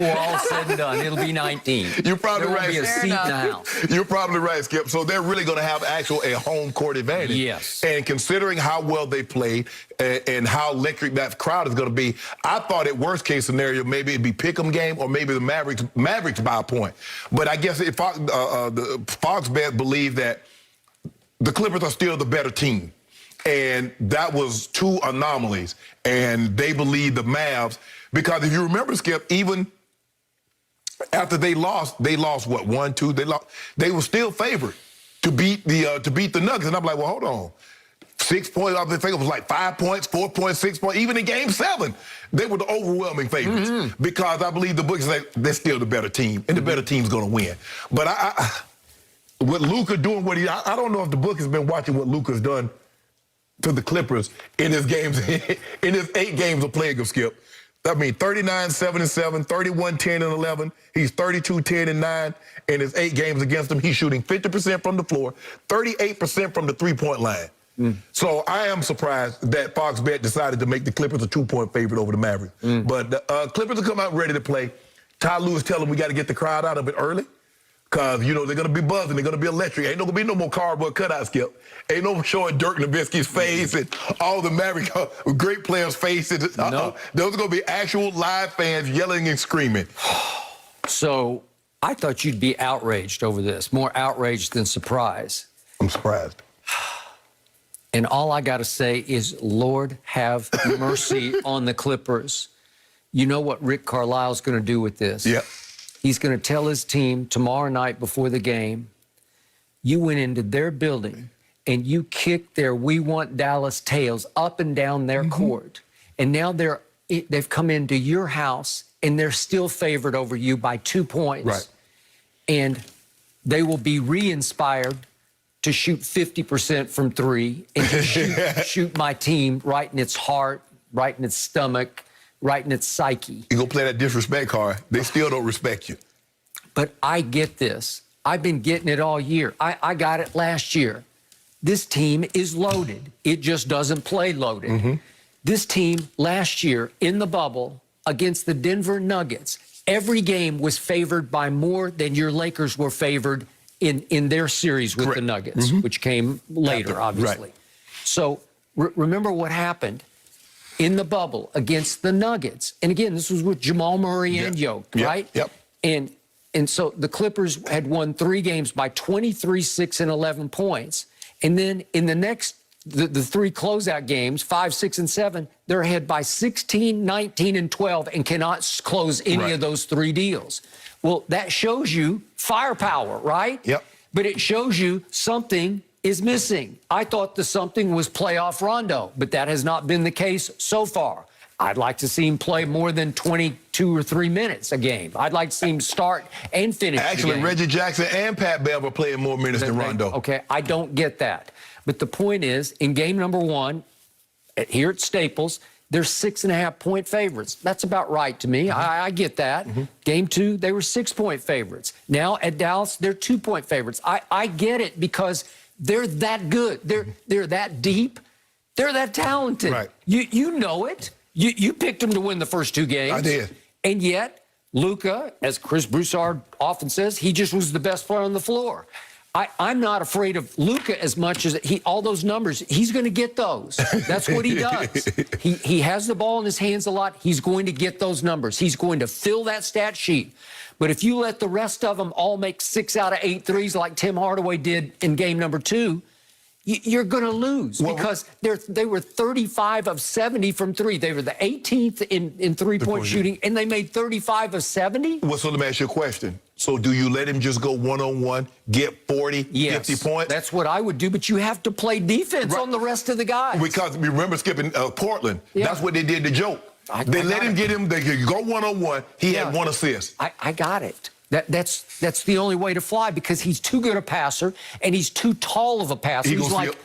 We're all said and done. It'll be 19. You're probably there right. Won't be a Fair seat enough. in the house. You're probably right, Skip. So they're really going to have a home court advantage. Yes. And considering how well they played and how electric that crowd is going to be, I thought at worst case scenario maybe it'd be pick'em game or maybe the Mavericks by a point. But I guess if the Fox bet believe that the Clippers are still the better team. And that was two anomalies. And they believe the Mavs, because if you remember, Skip, even after they lost what, 1-2? They were still favored to beat the Nuggets. And I'm like, well, hold on. 6 points, I think it was like 5 points, 4 points, 6 points. Even in Game 7, they were the overwhelming favorites because I believe the books say they're still the better team, and the better team's going to win. But with Luka doing what I don't know if the book has been watching what Luka's done to the Clippers in his games, in his 8 games of playing, Skip. I mean, 39-7-7, 31-10-11. He's 32-10-9 in his 8 games against them. He's shooting 50% from the floor, 38% from the three-point line. So I am surprised that Fox Bet decided to make the Clippers a 2-point favorite over the Mavericks. But the Clippers will come out ready to play. Ty Lue tell them we got to get the crowd out of it early. Because, you know, they're going to be buzzing. They're going to be electric. Ain't going to be no more cardboard cutouts, Skip. Ain't no showing Dirk Nowitzki's face and all the Maverick great players' faces. Nope. Those are going to be actual live fans yelling and screaming. So I thought you'd be outraged over this, more outraged than surprised. I'm surprised. And all I got to say is, Lord, have mercy on the Clippers. You know what Rick Carlisle's going to do with this? Yep. He's going to tell his team tomorrow night before the game, you went into their building and you kicked their "We Want Dallas" tails up and down their court. And now they've come into your house and they're still favored over you by 2 points. Right. And they will be re-inspired to shoot 50% from 3 and to shoot my team right in its heart, right in its stomach, right in its psyche. You go play that disrespect card. They still don't respect you. But I get this. I've been getting it all year. I got it last year. This team is loaded. It just doesn't play loaded. This team last year in the bubble against the Denver Nuggets, every game was favored by more than your Lakers were favored in their series with the Nuggets, which came later, obviously. Right. So remember what happened in the bubble against the Nuggets. And again, this was with Jamal Murray and Yoke, right? Yep. And so the Clippers had won 3 games by 23, 6, and 11 points. And then in the next, the 3 closeout games, 5, 6, and 7, they're ahead by 16, 19, and 12 and cannot close any of those 3 deals. Well, that shows you firepower, right? Yep. But it shows you something is missing. I thought the something was playoff Rondo, but that has not been the case so far. I'd like to see him play more than 22 or 3 minutes a game. I'd like to see him start and finish Actually, the game. Reggie Jackson and Pat Bev are playing more minutes than Rondo. Okay, I don't get that. But the point is, in game number 1, here at Staples, they're 6.5-point favorites. That's about right to me. I get that. Game 2, they were 6-point favorites. Now at Dallas, they're 2-point favorites. I get it because they're that good. They're that deep. They're that talented. Right. You know it. You picked them to win the first 2 games. I did. And yet, Luka, as Chris Broussard often says, he just was the best player on the floor. I'm not afraid of Luka as much as all those numbers. He's going to get those. That's what he does. He has the ball in his hands a lot. He's going to get those numbers. He's going to fill that stat sheet. But if you let the rest of them all make 6 out of 8 threes like Tim Hardaway did in game number 2, you're going to lose because they were 35 of 70 from 3. They were the 18th in three-point shooting, and they made 35 of 70? Well, so let me ask you a question. So do you let him just go one-on-one, get 40, 50 points? That's what I would do, but you have to play defense on the rest of the guys. Because remember, skipping Portland, that's what they did to Joe. They let him get him, they could go one-on-one. He had 1 assist. I got it. That's the only way to fly because he's too good a passer and he's too tall of a passer.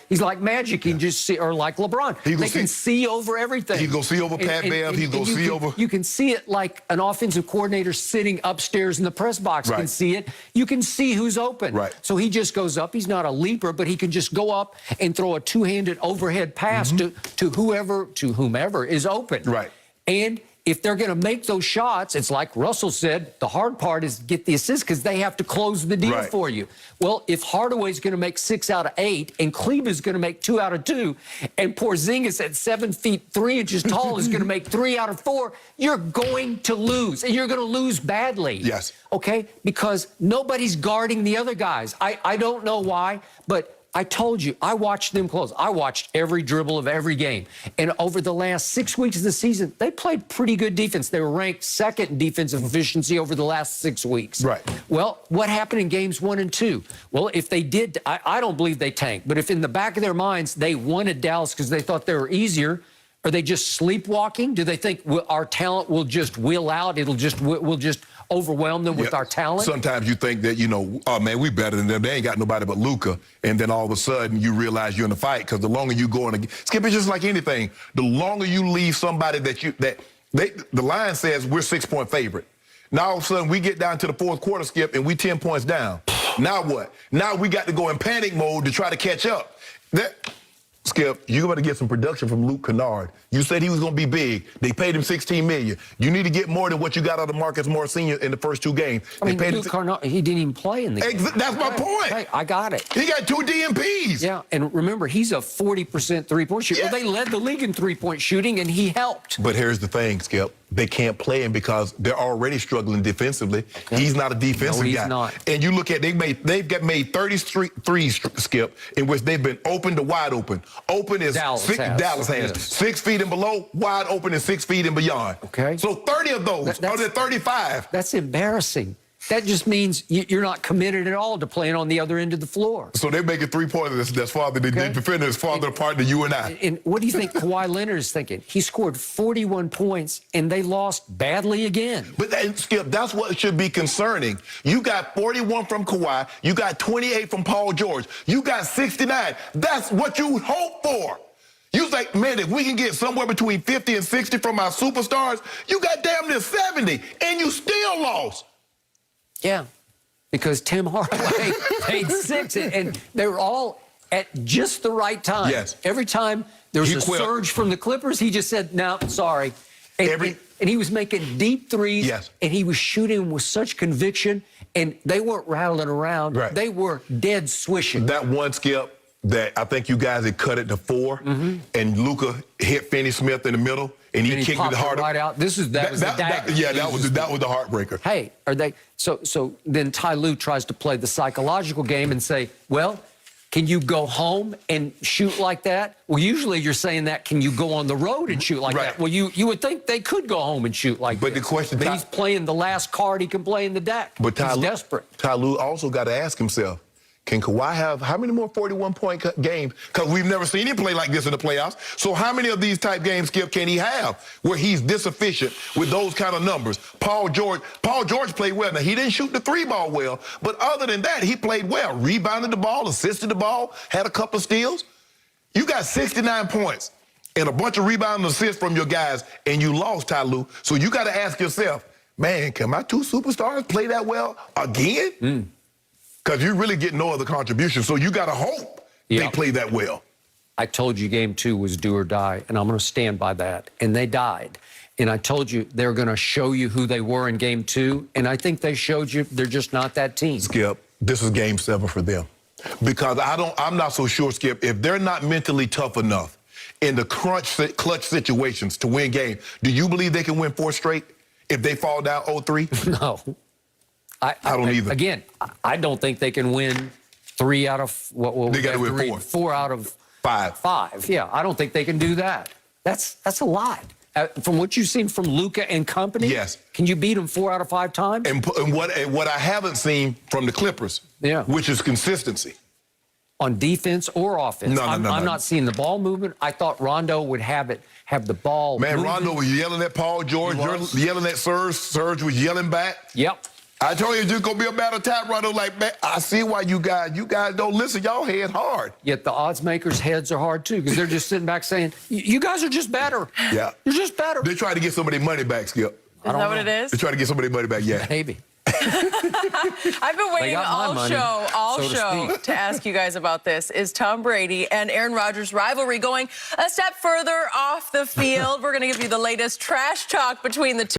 He's like Magic. He can just see, or like LeBron. They can see over everything. He's going to see over Pat Bev. He's going to see over. You can see it like an offensive coordinator sitting upstairs in the press box can see it. You can see who's open. Right. So he just goes up. He's not a leaper, but he can just go up and throw a 2-handed overhead pass to whomever is open. Right. And if they're going to make those shots, it's like Russell said, the hard part is get the assist because they have to close the deal Right. for you. Well, if Hardaway's going to make 6 out of 8 and Kleber's going to make 2 out of 2 and Porzingis at 7 feet 3 inches tall is going to make 3 out of 4, you're going to lose, and you're going to lose badly. Yes. Okay? Because nobody's guarding the other guys. I don't know why, but I told you, I watched them close. I watched every dribble of every game. And over the last 6 weeks of the season, they played pretty good defense. They were ranked second in defensive efficiency over the last 6 weeks. Right. Well, what happened in games 1 and 2? Well, if they did, I don't believe they tanked. But if in the back of their minds they wanted Dallas because they thought they were easier, are they just sleepwalking? Do they think our talent will just will out? We'll just overwhelm them with our talent? Sometimes you think that, oh, man, we better than them. They ain't got nobody but Luka. And then all of a sudden you realize you're in a fight because the longer you go in a Skip, it's just like anything. The longer you leave somebody the line says we're 6-point favorite. Now all of a sudden we get down to the fourth quarter, Skip, and we 10 points down. Now what? Now we got to go in panic mode to try to catch up. Skip, you got to get some production from Luke Kennard. You said he was going to be big. They paid him $16 million. You need to get more than what you got out of Marcus Morris Sr. in the first 2 games. I mean, Luke Kennard, he didn't even play in the game. That's my point. Hey, I got it. He got 2 DMPs. Yeah, and remember, he's a 40% three-point shooter. Yeah. Well, they led the league in three-point shooting, and he helped. But here's the thing, Skip. They can't play him because they're already struggling defensively. Okay. He's not a defensive guy. No, he's not. And you look at they've made 33 Skip, in which they've been open to wide open. Open is Dallas has yes. 6 feet and below, wide open is 6 feet and beyond. Okay. So 30 of those are the 35. That's embarrassing. That just means you're not committed at all to playing on the other end of the floor. So they're making 3-pointers that's farther than the defender is farther apart than you and I. And what do you think Kawhi Leonard is thinking? He scored 41 points, and they lost badly again. But Skip, that's what should be concerning. You got 41 from Kawhi. You got 28 from Paul George. You got 69. That's what you hope for. You think, man, if we can get somewhere between 50 and 60 from our superstars, you got damn near 70, and you still lost. Yeah, because Tim Hardaway paid 6, and they were all at just the right time. Yes. Every time there was a surge from the Clippers, he just said, no, sorry. And he was making deep threes, yes. And he was shooting with such conviction, and they weren't rattling around. Right. They were dead swishing. That one, Skip, that I think you guys had cut it to 4, and Luka hit Finney Smith in the middle, and he kicked it hard right out. That was the dagger. That was the heartbreaker. Hey, are they so then Ty Lue tries to play the psychological game and say, well, can you go home and shoot like that? Well, usually you're saying that, can you go on the road and shoot like that? Well, you would think they could go home and shoot like that. But the question, but he's playing the last card he can play in the deck. But he's desperate. Ty Lue also got to ask himself, can Kawhi have how many more 41-point games? Because we've never seen him play like this in the playoffs. So how many of these type games, Skip, can he have where he's this efficient with those kind of numbers? Paul George played well. Now, he didn't shoot the 3-ball well, but other than that, he played well. Rebounded the ball, assisted the ball, had a couple of steals. You got 69 points and a bunch of rebounds and assists from your guys, and you lost, Ty Lue. So you got to ask yourself, man, can my 2 superstars play that well again? Because you really get no other contribution, so you got to hope they play that well. I told you game 2 was do or die, and I'm going to stand by that. And they died. And I told you they're going to show you who they were in game 2, and I think they showed you they're just not that team. Skip, this is game 7 for them. Because I'm not so sure, Skip, if they're not mentally tough enough in the clutch situations to win games, do you believe they can win 4 straight if they fall down 0-3? No. I don't either. Again, I don't think they can win 3 out of what they got to win 4. 4 out of 5. 5. Yeah, I don't think they can do that. That's a lot. From what you've seen from Luka and company, yes. Can you beat them 4 out of 5 times? And what I haven't seen from the Clippers, which is consistency. On defense or offense. I'm not seeing the ball movement. I thought Rondo would have the ball. Man, moving. Rondo was yelling at Paul George. You're yelling at Serge. Serge was yelling back. Yep. I told you it's just going to be a battle tap, Rondo. Like, man, I see why you guys don't listen. Y'all head hard. Yet the odds makers' heads are hard, too, because they're just sitting back saying, you guys are just better. Yeah. You're just better. They're trying to get some of their money back, Skip. Is that what it is? They're trying to get some of their money back, yeah. Maybe. I've been waiting all show to ask you guys about this. Is Tom Brady and Aaron Rodgers rivalry going a step further off the field? We're going to give you the latest trash talk between the two.